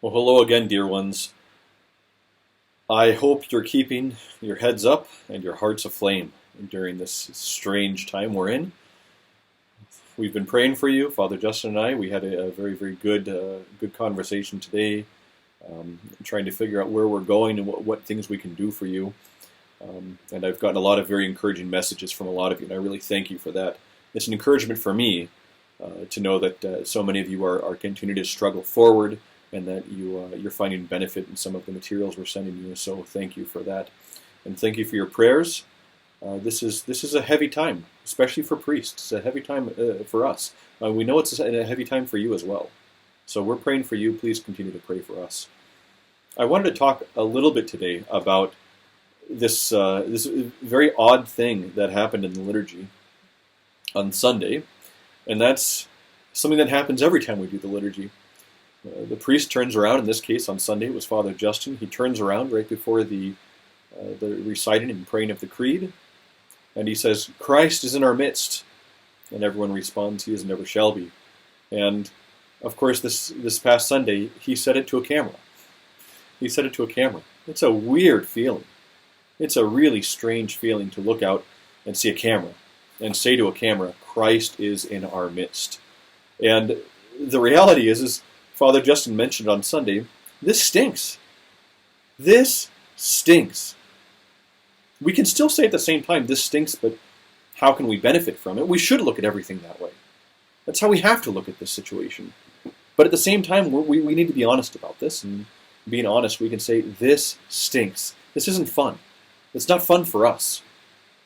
Well, hello again, dear ones. I hope you're keeping your heads up and your hearts aflame during this strange time we're in. We've been praying for you, Father Justin and I. We had a very, very good conversation today, trying to figure out where we're going and what things we can do for you. And I've gotten a lot of very encouraging messages from a lot of you, and I really thank you for that. It's an encouragement for me to know that so many of you are continuing to struggle forward, and that you're finding benefit in some of the materials we're sending you. So thank you for that, and thank you for your prayers. This is a heavy time, especially for priests. It's a heavy time for us. We know it's a heavy time for you as well. So we're praying for you. Please continue to pray for us. I wanted to talk a little bit today about this very odd thing that happened in the liturgy on Sunday, and that's something that happens every time we do the liturgy. The priest turns around. In this case, on Sunday, it was Father Justin. He turns around right before the reciting and praying of the Creed, and he says, "Christ is in our midst," and everyone responds, "He is and ever shall be." And of course, this past Sunday, he said it to a camera. He said it to a camera. It's a weird feeling. It's a really strange feeling to look out and see a camera and say to a camera, "Christ is in our midst." And the reality is Father Justin mentioned on Sunday, this stinks. This stinks. We can still say at the same time, this stinks, but how can we benefit from it? We should look at everything that way. That's how we have to look at this situation. But at the same time, we need to be honest about this. And being honest, we can say, this stinks. This isn't fun. It's not fun for us.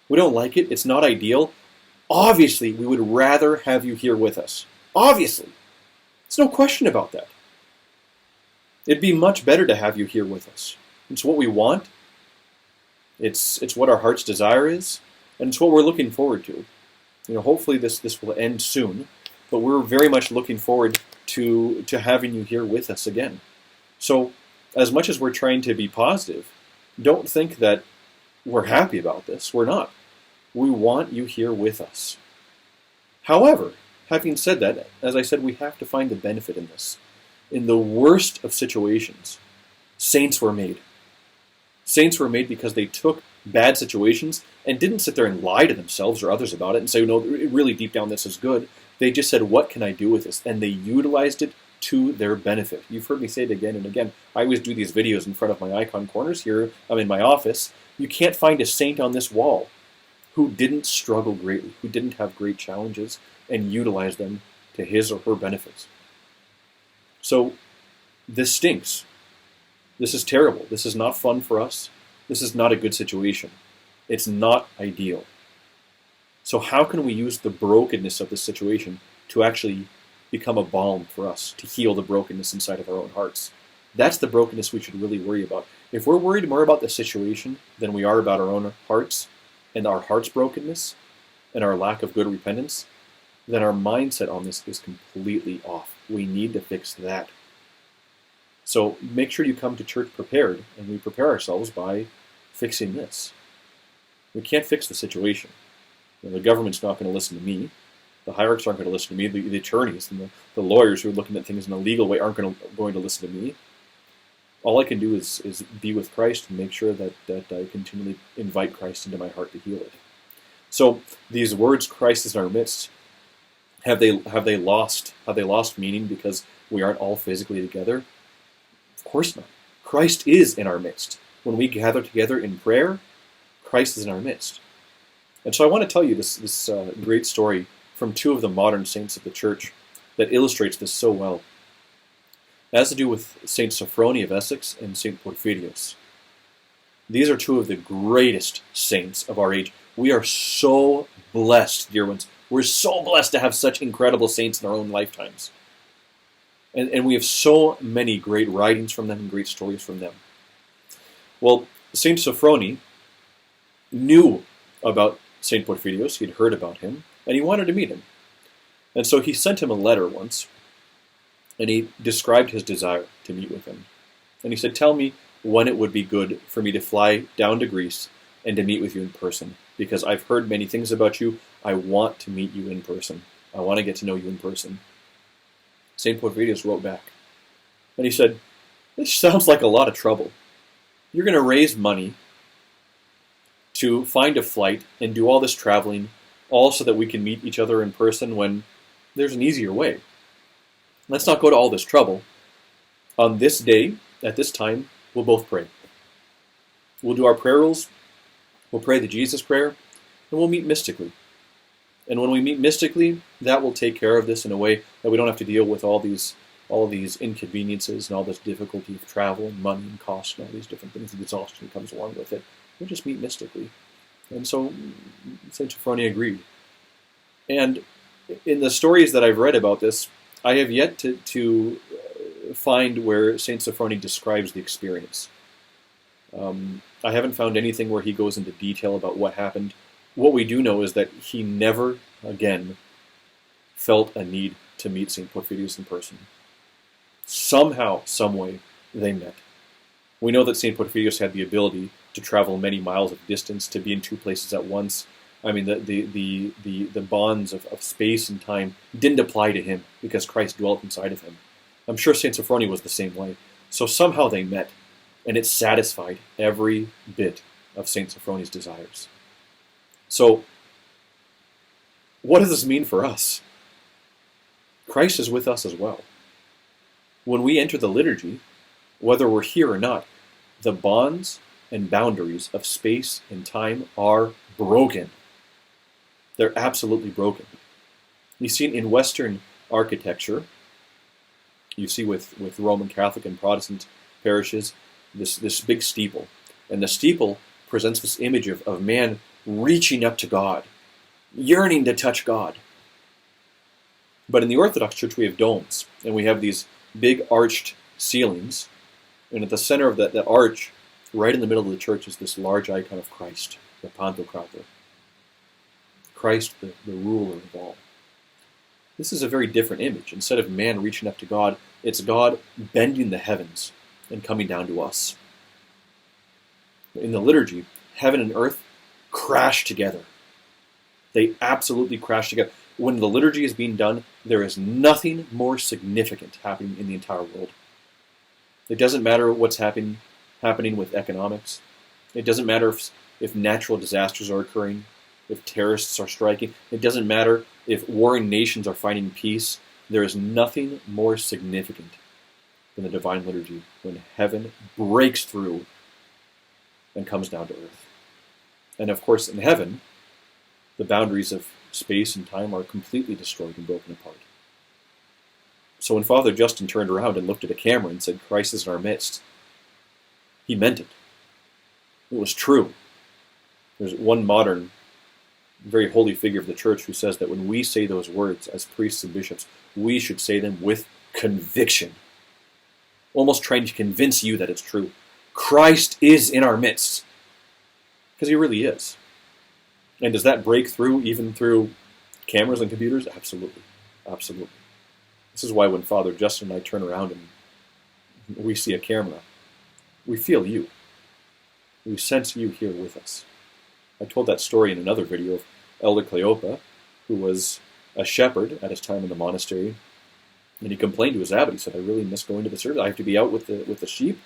We don't like it. It's not ideal. Obviously, we would rather have you here with us. Obviously. There's no question about that. It'd be much better to have you here with us. It's what we want. It's what our heart's desire is, and it's what we're looking forward to. Hopefully this will end soon, but we're very much looking forward to having you here with us again. So, as much as we're trying to be positive, don't think that we're happy about this. We're not. We want you here with us. However, having said that, as I said, we have to find the benefit in this. In the worst of situations, saints were made. Saints were made because they took bad situations and didn't sit there and lie to themselves or others about it and say, no, really deep down this is good. They just said, what can I do with this? And they utilized it to their benefit. You've heard me say it again and again. I always do these videos in front of my icon corners here. I'm in my office. You can't find a saint on this wall who didn't struggle greatly, who didn't have great challenges, and utilize them to his or her benefits. So, this stinks. This is terrible. This is not fun for us. This is not a good situation. It's not ideal. So how can we use the brokenness of this situation to actually become a balm for us, to heal the brokenness inside of our own hearts? That's the brokenness we should really worry about. If we're worried more about the situation than we are about our own hearts and our heart's brokenness and our lack of good repentance, then our mindset on this is completely off. We need to fix that. So make sure you come to church prepared, and we prepare ourselves by fixing this. We can't fix the situation. The government's not going to listen to me. The hierarchs aren't going to listen to me. The attorneys and the lawyers who are looking at things in a legal way aren't going to listen to me. All I can do is be with Christ and make sure that I continually invite Christ into my heart to heal it. So these words, Christ is in our midst, have they lost meaning because we aren't all physically together? Of course not. Christ is in our midst. When we gather together in prayer, Christ is in our midst. And so I want to tell you this great story from two of the modern saints of the Church that illustrates this so well. It has to do with Saint Sophronia of Essex and Saint Porphyrios. These are two of the greatest saints of our age. We are so blessed, dear ones. We're so blessed to have such incredible saints in our own lifetimes. And we have so many great writings from them and great stories from them. Well, Saint Sophronie knew about Saint Porphyrios. He'd heard about him, and he wanted to meet him. And so he sent him a letter once, and he described his desire to meet with him. And he said, tell me when it would be good for me to fly down to Greece and to meet with you in person, because I've heard many things about you. I want to meet you in person. I want to get to know you in person. St. Porphyrios wrote back, and he said, This sounds like a lot of trouble. You're going to raise money to find a flight and do all this traveling, all so that we can meet each other in person when there's an easier way. Let's not go to all this trouble. On this day, at this time, we'll both pray. We'll do our prayer rules, we'll pray the Jesus prayer, and we'll meet mystically. And when we meet mystically, that will take care of this in a way that we don't have to deal with all these inconveniences and all this difficulty of travel and money and cost and all these different things, the exhaustion that comes along with it. We'll just meet mystically. And so St. Sophronia agreed. And in the stories that I've read about this, I have yet to find where St. Sophronia describes the experience. I haven't found anything where he goes into detail about what happened. What we do know is that he never again felt a need to meet St. Porphyrius in person. Somehow, some way, they met. We know that St. Porphyrius had the ability to travel many miles of distance, to be in two places at once. I mean, the bonds of space and time didn't apply to him because Christ dwelt inside of him. I'm sure St. Sophronia was the same way. So somehow they met, and it satisfied every bit of St. Sophronia's desires. So, what does this mean for us? Christ is with us as well. When we enter the liturgy, whether we're here or not, the bonds and boundaries of space and time are broken. They're absolutely broken. You see in Western architecture, you see with Roman Catholic and Protestant parishes, this big steeple. And the steeple presents this image of man reaching up to God, yearning to touch God. But in the Orthodox Church we have domes, and we have these big arched ceilings, and at the center of the arch, right in the middle of the church, is this large icon of Christ, the Pantocrator. Christ, the ruler of all. This is a very different image. Instead of man reaching up to God, it's God bending the heavens and coming down to us. In the liturgy, heaven and earth crash together. They absolutely crash together. When the liturgy is being done, there is nothing more significant happening in the entire world. It doesn't matter what's happening with economics. It doesn't matter if natural disasters are occurring, if terrorists are striking. It doesn't matter if warring nations are finding peace. There is nothing more significant than the Divine Liturgy when heaven breaks through and comes down to earth. And of course, in heaven, the boundaries of space and time are completely destroyed and broken apart. So when Father Justin turned around and looked at a camera and said, "Christ is in our midst," he meant it. It was true. There's one modern, very holy figure of the church who says that when we say those words as priests and bishops, we should say them with conviction, almost trying to convince you that it's true. Christ is in our midst. Because he really is. And does that break through even through cameras and computers? Absolutely. Absolutely. This is why when Father Justin and I turn around and we see a camera, we feel you. We sense you here with us. I told that story in another video of Elder Cleopa, who was a shepherd at his time in the monastery, and he complained to his abbot. He said, "I really miss going to the service. I have to be out with the sheep.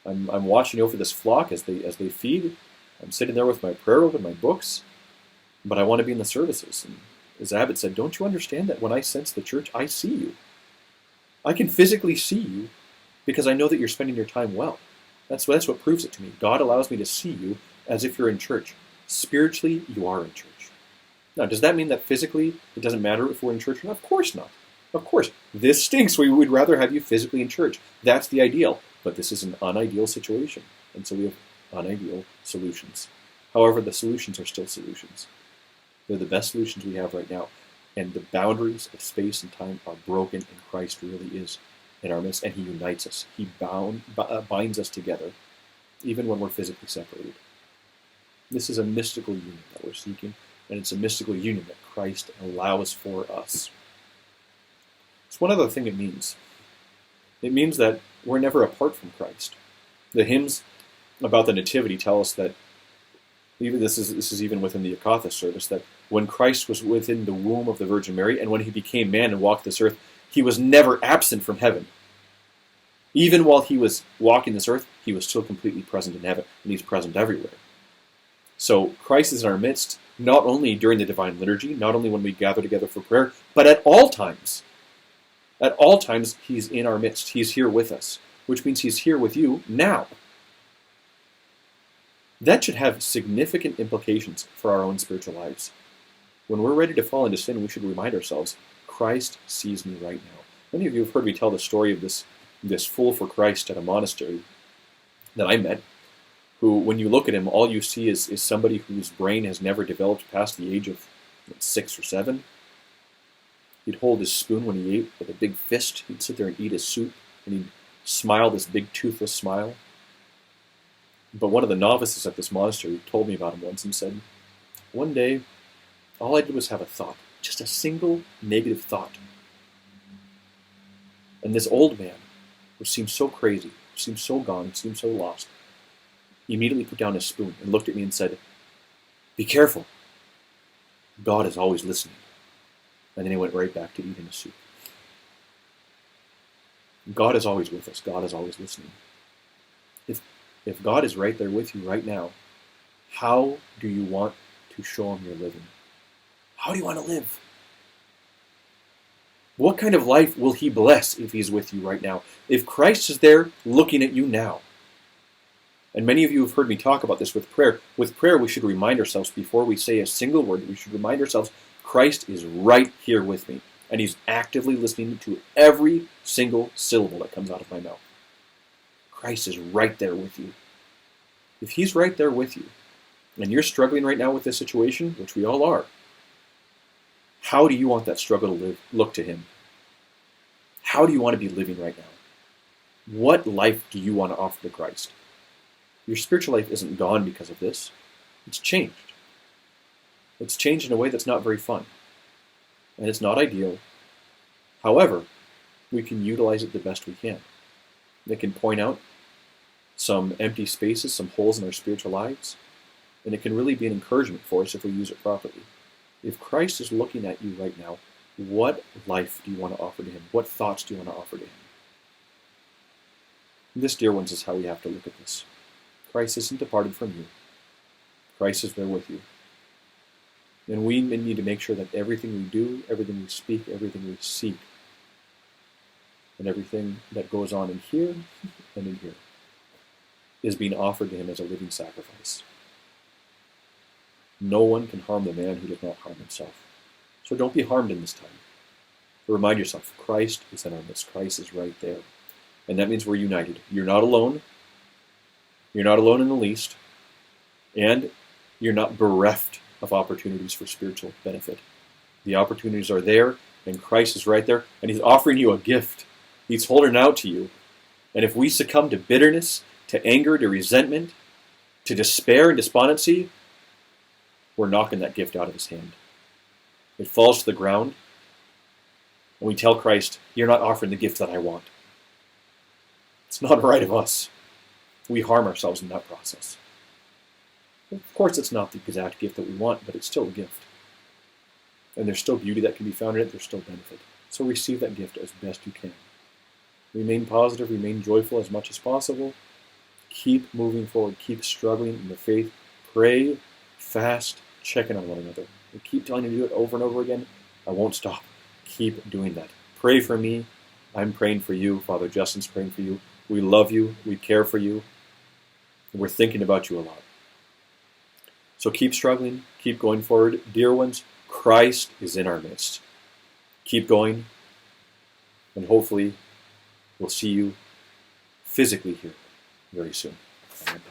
I'm watching over this flock as they feed. I'm sitting there with my prayer book and my books, but I want to be in the services." And his abbot said, "Don't you understand that when I sense the church, I see you? I can physically see you because I know that you're spending your time well. That's what proves it to me. God allows me to see you as if you're in church. Spiritually, you are in church." Now, does that mean that physically it doesn't matter if we're in church or not? Of course not. Of course. This stinks. We would rather have you physically in church. That's the ideal. But this is an unideal situation. And so we have unideal solutions. However, the solutions are still solutions. They're the best solutions we have right now. And the boundaries of space and time are broken, and Christ really is in our midst, and he unites us. He binds us together, even when we're physically separated. This is a mystical union that we're seeking, and it's a mystical union that Christ allows for us. It's one other thing it means. It means that we're never apart from Christ. The hymns about the Nativity tell us that, even this is even within the Eucharist service, that when Christ was within the womb of the Virgin Mary, and when he became man and walked this earth, he was never absent from heaven. Even while he was walking this earth, he was still completely present in heaven, and he's present everywhere. So Christ is in our midst, not only during the Divine Liturgy, not only when we gather together for prayer, but at all times. At all times, he's in our midst. He's here with us, which means he's here with you now. That should have significant implications for our own spiritual lives. When we're ready to fall into sin, we should remind ourselves, Christ sees me right now. Many of you have heard me tell the story of this fool for Christ at a monastery that I met, who, when you look at him, all you see is somebody whose brain has never developed past the age of 6 or 7. He'd hold his spoon when he ate with a big fist. He'd sit there and eat his soup, and he'd smile this big toothless smile. But one of the novices at this monastery told me about him once and said, one day, all I did was have a thought, just a single negative thought. And this old man, who seemed so crazy, seemed so gone, seemed so lost, he immediately put down his spoon and looked at me and said, be careful. God is always listening. And then he went right back to eating his soup. God is always with us. God is always listening. If God is right there with you right now, how do you want to show him you're living? How do you want to live? What kind of life will he bless if he's with you right now? If Christ is there looking at you now. And many of you have heard me talk about this with prayer. With prayer, we should remind ourselves, before we say a single word, we should remind ourselves, Christ is right here with me. And he's actively listening to every single syllable that comes out of my mouth. Christ is right there with you. If he's right there with you, and you're struggling right now with this situation, which we all are, how do you want that struggle to look to him? How do you want to be living right now? What life do you want to offer to Christ? Your spiritual life isn't gone because of this. It's changed. It's changed in a way that's not very fun. And it's not ideal. However, we can utilize it the best we can. It can point out some empty spaces, some holes in our spiritual lives, and it can really be an encouragement for us if we use it properly. If Christ is looking at you right now, what life do you want to offer to him? What thoughts do you want to offer to him? This, dear ones, is how we have to look at this. Christ isn't departed from you. Christ is there with you. And we need to make sure that everything we do, everything we speak, everything we seek, and everything that goes on in here and in here is being offered to him as a living sacrifice. No one can harm the man who does not harm himself. So don't be harmed in this time. Remind yourself, Christ is in our midst. Christ is right there. And that means we're united. You're not alone. You're not alone in the least. And you're not bereft of opportunities for spiritual benefit. The opportunities are there, and Christ is right there, and he's offering you a gift. He's holding it out to you. And if we succumb to bitterness, to anger, to resentment, to despair and despondency, we're knocking that gift out of his hand. It falls to the ground, and we tell Christ, you're not offering the gift that I want. It's not right of us. We harm ourselves in that process. Of course, it's not the exact gift that we want, but it's still a gift. And there's still beauty that can be found in it. There's still benefit. So receive that gift as best you can. Remain positive. Remain joyful as much as possible. Keep moving forward. Keep struggling in the faith. Pray, fast, check in on one another. I keep telling you to do it over and over again. I won't stop. Keep doing that. Pray for me. I'm praying for you. Father Justin's praying for you. We love you. We care for you. And we're thinking about you a lot. So keep struggling. Keep going forward. Dear ones, Christ is in our midst. Keep going. And hopefully we'll see you physically here very soon. Amen.